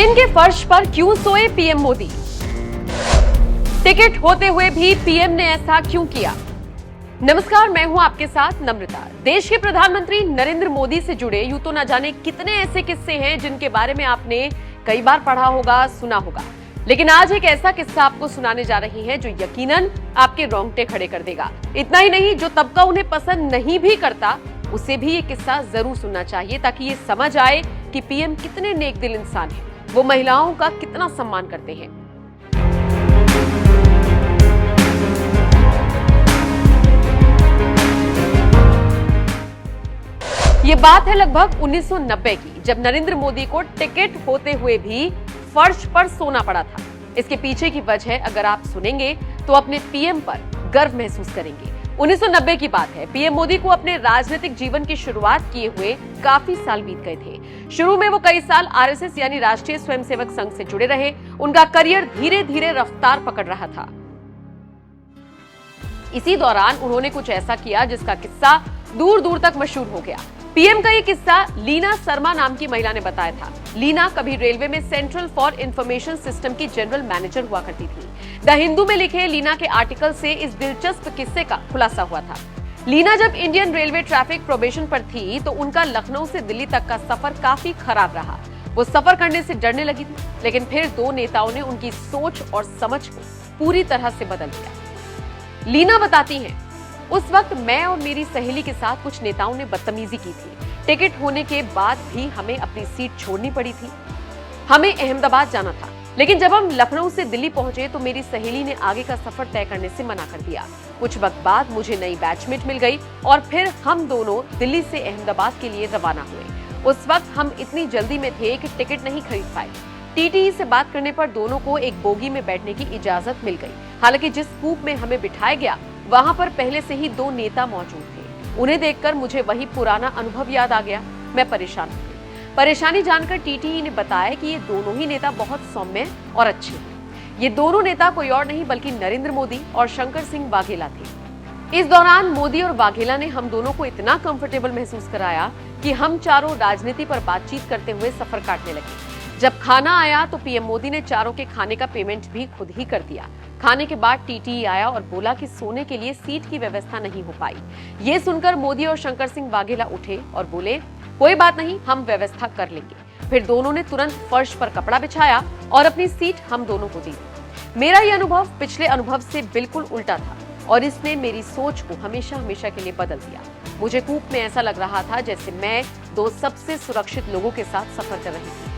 Train के फर्श पर क्यों सोए पीएम मोदी? टिकट होते हुए भी पीएम ने ऐसा क्यों किया? नमस्कार, मैं हूं आपके साथ नम्रता। देश के प्रधानमंत्री नरेंद्र मोदी से जुड़े यूं तो न जाने कितने ऐसे किस्से हैं जिनके बारे में आपने कई बार पढ़ा होगा, सुना होगा, लेकिन आज एक ऐसा किस्सा आपको सुनाने जा रही हैं जो यकीनन आपके रोंगटे खड़े कर देगा। इतना ही नहीं, जो तबका उन्हें पसंद नहीं भी करता उसे भी ये किस्सा जरूर सुनना चाहिए ताकि ये समझ आए कि पीएम कितने नेक दिल इंसान हैं, वो महिलाओं का कितना सम्मान करते हैं। ये बात है लगभग 1990 की, जब नरेंद्र मोदी को टिकट होते हुए भी फर्श पर सोना पड़ा था। इसके पीछे की वजह अगर आप सुनेंगे तो अपने पीएम पर गर्व महसूस करेंगे। 1990 की बात है। पीएम मोदी को अपने राजनीतिक जीवन की शुरुआत किए हुए काफी साल बीत गए थे। शुरू में वो कई साल आरएसएस यानी राष्ट्रीय स्वयंसेवक संघ से जुड़े रहे। उनका करियर धीरे धीरे रफ्तार पकड़ रहा था। इसी दौरान उन्होंने कुछ ऐसा किया जिसका किस्सा दूर दूर तक मशहूर हो गया। पीएम का ये किस्सा लीना शर्मा नाम की महिला ने बताया था। लीना कभी रेलवे में सेंट्रल फॉर इंफॉर्मेशन सिस्टम की जनरल मैनेजर हुआ करती थी। द हिंदू में लिखे लीना के आर्टिकल से इस दिलचस्प किस्से का खुलासा हुआ था। लीना जब इंडियन रेलवे ट्रैफिक प्रोबेशन पर थी तो उनका लखनऊ से दिल्ली तक का सफर काफी खराब रहा। वो सफर करने से डरने लगी थी, लेकिन फिर दो नेताओं ने उनकी सोच और समझ को पूरी तरह से बदल दिया। लीना बताती हैं, उस वक्त मैं और मेरी सहेली के साथ कुछ नेताओं ने बदतमीजी की थी। टिकट होने के बाद भी हमें अपनी सीट छोड़नी पड़ी थी। हमें अहमदाबाद जाना था, लेकिन जब हम लखनऊ से दिल्ली पहुंचे तो मेरी सहेली ने आगे का सफर तय करने से मना कर दिया। कुछ वक्त बाद मुझे नई बैचमेट मिल गई और फिर हम दोनों दिल्ली से अहमदाबाद के लिए रवाना हुए। उस वक्त हम इतनी जल्दी में थे कि टिकट नहीं खरीद पाए। टीटीई से बात करने पर दोनों को एक बोगी में बैठने की इजाजत मिल गई। हालांकि जिस कूप में हमें बिठाया गया वहां पर पहले से ही दो नेता मौजूद थे। उन्हें देखकर मुझे वही पुराना अनुभव याद आ गया। मैं परेशान हो गई। परेशानी जानकर टीटीई ने बताया कि ये दोनों ही नेता बहुत सौम्य और अच्छे हैं। ये दोनों नेता कोई और नहीं बल्कि नरेंद्र मोदी और शंकर सिंह वाघेला थे। इस दौरान मोदी और वाघेला ने हम दोनों को इतना कंफर्टेबल महसूस कराया कि हम चारों राजनीति पर बातचीत करते हुए सफर काटने लगे। जब खाना आया तो पीएम मोदी ने चारों के खाने का पेमेंट भी खुद ही कर दिया। खाने के बाद टीटीई आया और बोला कि सोने के लिए सीट की व्यवस्था नहीं हो पाई। ये सुनकर मोदी और शंकर सिंह वाघेला उठे और बोले, कोई बात नहीं, हम व्यवस्था कर लेंगे। फिर दोनों ने तुरंत फर्श पर कपड़ा बिछाया और अपनी सीट हम दोनों को दी। मेरा ये अनुभव पिछले अनुभव से बिल्कुल उल्टा था और इसने मेरी सोच को हमेशा हमेशा के लिए बदल दिया। मुझे कूप में ऐसा लग रहा था जैसे मैं दो सबसे सुरक्षित लोगों के साथ सफर कर रही थी।